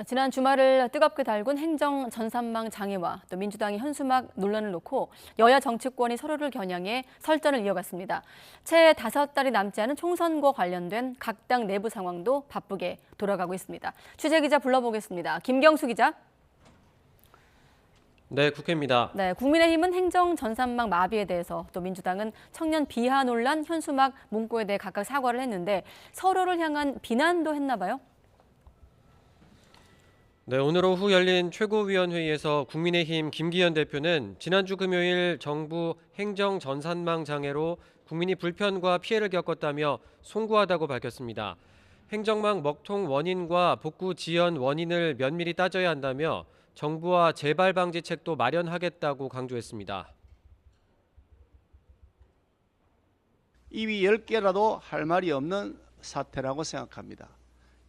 지난 주말을 뜨겁게 달군 행정 전산망 장애와 또 민주당의 현수막 논란을 놓고 여야 정치권이 서로를 겨냥해 설전을 이어갔습니다. 채 5달이 남지 않은 총선과 관련된 각 당 내부 상황도 바쁘게 돌아가고 있습니다. 취재기자 불러보겠습니다. 김경수 기자. 네, 국회입니다. 네, 국민의힘은 행정 전산망 마비에 대해서 또 민주당은 청년 비하 논란 현수막 문구에 대해 각각 사과를 했는데 서로를 향한 비난도 했나 봐요. 네, 오늘 오후 열린 최고위원회의에서 국민의힘 김기현 대표는 지난주 금요일 정부 행정 전산망 장애로 국민이 불편과 피해를 겪었다며 송구하다고 밝혔습니다. 행정망 먹통 원인과 복구 지연 원인을 면밀히 따져야 한다며 정부와 재발 방지책도 마련하겠다고 강조했습니다. 입이 10개라도 할 말이 없는 사태라고 생각합니다.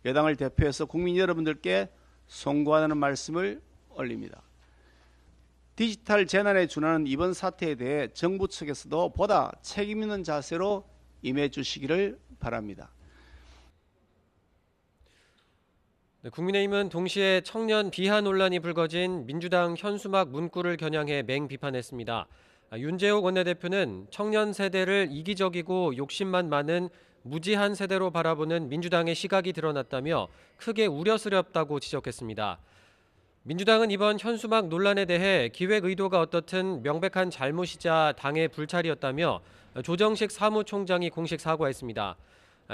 여당을 대표해서 국민 여러분들께 송구하다는 말씀을 올립니다. 디지털 재난에 준하는 이번 사태에 대해 정부 측에서도 보다 책임 있는 자세로 임해 주시기를 바랍니다. 네, 국민의힘은 동시에 청년 비하 논란이 불거진 민주당 현수막 문구를 겨냥해 맹비판했습니다. 윤재옥 원내대표는 청년 세대를 이기적이고 욕심만 많은 무지한 세대로 바라보는 민주당의 시각이 드러났다며 크게 우려스럽다고 지적했습니다. 민주당은 이번 현수막 논란에 대해 기획 의도가 어떻든 명백한 잘못이자 당의 불찰이었다며 조정식 사무총장이 공식 사과했습니다.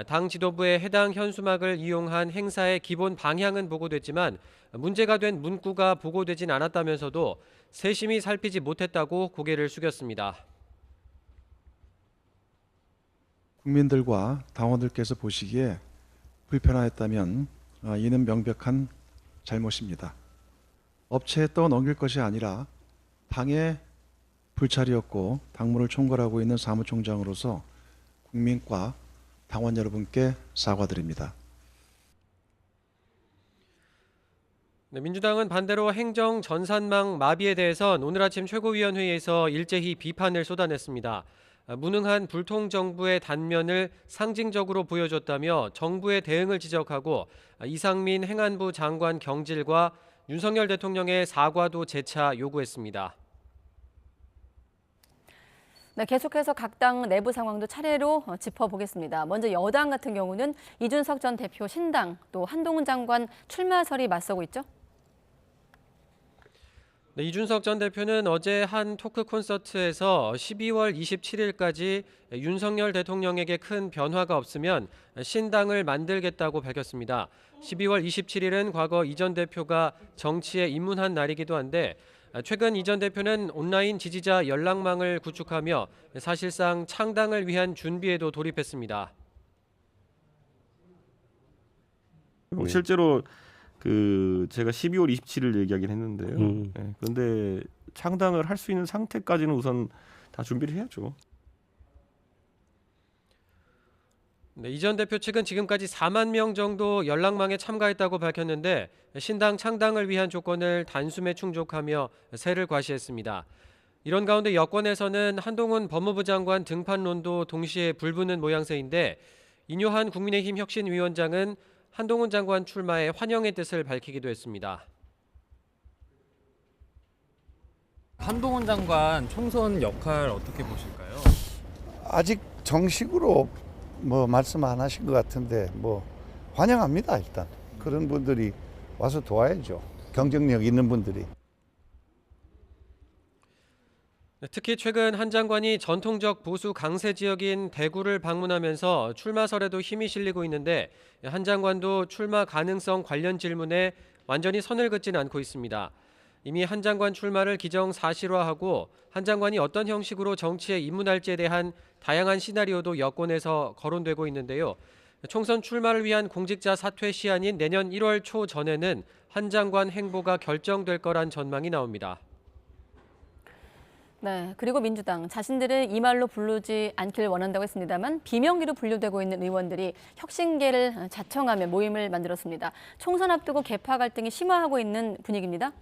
당 지도부의 해당 현수막을 이용한 행사의 기본 방향은 보고됐지만 문제가 된 문구가 보고되진 않았다면서도 세심히 살피지 못했다고 고개를 숙였습니다. 국민들과 당원들께서 보시기에 불편하였다면 이는 명백한 잘못입니다. 업체에 떠넘길 것이 아니라 당의 불찰이었고 당무를 총괄하고 있는 사무총장으로서 국민과 당원 여러분께 사과드립니다. 네, 민주당은 반대로 행정 전산망 마비에 대해선 오늘 아침 최고위원회의에서 일제히 비판을 쏟아냈습니다. 무능한 불통 정부의 단면을 상징적으로 보여줬다며 정부의 대응을 지적하고 이상민 행안부 장관 경질과 윤석열 대통령의 사과도 재차 요구했습니다. 네, 계속해서 각 당 내부 상황도 차례로 짚어보겠습니다. 먼저 여당 같은 경우는 이준석 전 대표 신당, 또 한동훈 장관 출마설이 맞서고 있죠? 네, 이준석 전 대표는 어제 한 토크 콘서트에서 12월 27일까지 윤석열 대통령에게 큰 변화가 없으면 신당을 만들겠다고 밝혔습니다. 12월 27일은 과거 이 전 대표가 정치에 입문한 날이기도 한데 최근 이 전 대표는 온라인 지지자 연락망을 구축하며 사실상 창당을 위한 준비에도 돌입했습니다. 실제로 제가 12월 27일 얘기하긴 했는데요. 네, 그런데 창당을 할 수 있는 상태까지는 우선 다 준비를 해야죠. 네, 이 전 대표 측은 지금까지 4만 명 정도 연락망에 참가했다고 밝혔는데 신당 창당을 위한 조건을 단숨에 충족하며 세를 과시했습니다. 이런 가운데 여권에서는 한동훈 법무부 장관 등판론도 동시에 불붙는 모양새인데 인효한 국민의힘 혁신위원장은 한동훈 장관 출마에 환영의 뜻을 밝히기도 했습니다. 한동훈 장관 총선 역할 어떻게 보실까요? 아직 정식으로 말씀 안 하신 것 같은데 환영합니다. 일단 그런 분들이 와서 도와야죠. 경쟁력 있는 분들이. 특히 최근 한 장관이 전통적 보수 강세 지역인 대구를 방문하면서 출마설에도 힘이 실리고 있는데 한 장관도 출마 가능성 관련 질문에 완전히 선을 긋지는 않고 있습니다. 이미 한 장관 출마를 기정사실화하고 한 장관이 어떤 형식으로 정치에 입문할지에 대한 다양한 시나리오도 여권에서 거론되고 있는데요. 총선 출마를 위한 공직자 사퇴 시한인 내년 1월 초 전에는 한 장관 행보가 결정될 거란 전망이 나옵니다. 네, 그리고 민주당 자신들을 이 말로 부르지 않기를 원한다고 했습니다만 비명기로 분류되고 있는 의원들이 혁신계를 자청하며 모임을 만들었습니다. 총선 앞두고 계파 갈등이 심화하고 있는 분위기입니다.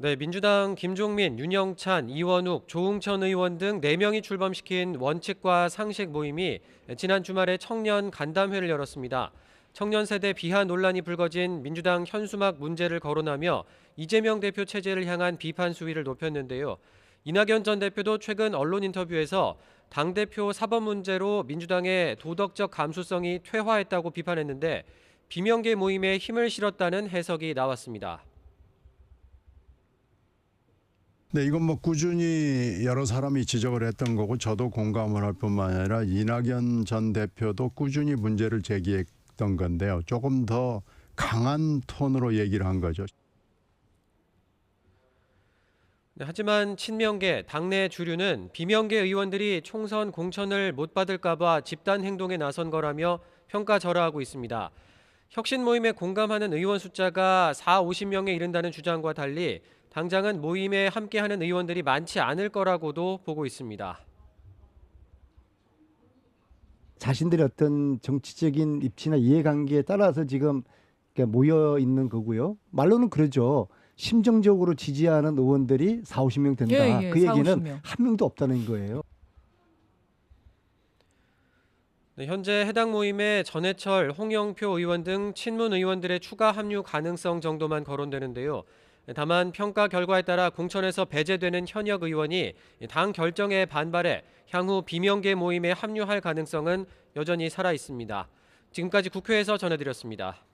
네, 민주당 김종민, 윤영찬, 이원욱, 조응천 의원 등 4명이 출범시킨 원칙과 상식 모임이 지난 주말에 청년 간담회를 열었습니다. 청년 세대 비하 논란이 불거진 민주당 현수막 문제를 거론하며 이재명 대표 체제를 향한 비판 수위를 높였는데요. 이낙연 전 대표도 최근 언론 인터뷰에서 당대표 사법 문제로 민주당의 도덕적 감수성이 퇴화했다고 비판했는데 비명계 모임에 힘을 실었다는 해석이 나왔습니다. 네, 이건 뭐 꾸준히 여러 사람이 지적을 했던 거고 저도 공감을 할 뿐만 아니라 이낙연 전 대표도 꾸준히 문제를 제기했던 건데요. 조금 더 강한 톤으로 얘기를 한 거죠. 네, 하지만 친명계, 당내 주류는 비명계 의원들이 총선 공천을 못 받을까 봐 집단 행동에 나선 거라며 평가절하하고 있습니다. 혁신 모임에 공감하는 의원 숫자가 50명에 이른다는 주장과 달리 당장은 모임에 함께하는 의원들이 많지 않을 거라고도 보고 있습니다. 자신들의 어떤 정치적인 입지나 이해관계에 따라서 지금 모여 있는 거고요. 말로는 그러죠. 심정적으로 지지하는 의원들이 50명 된다. 예, 그 얘기는 40-50명. 한 명도 없다는 거예요. 네, 현재 해당 모임에 전해철, 홍영표 의원 등 친문 의원들의 추가 합류 가능성 정도만 거론되는데요. 다만 평가 결과에 따라 공천에서 배제되는 현역 의원이 당 결정에 반발해 향후 비명계 모임에 합류할 가능성은 여전히 살아 있습니다. 지금까지 국회에서 전해드렸습니다.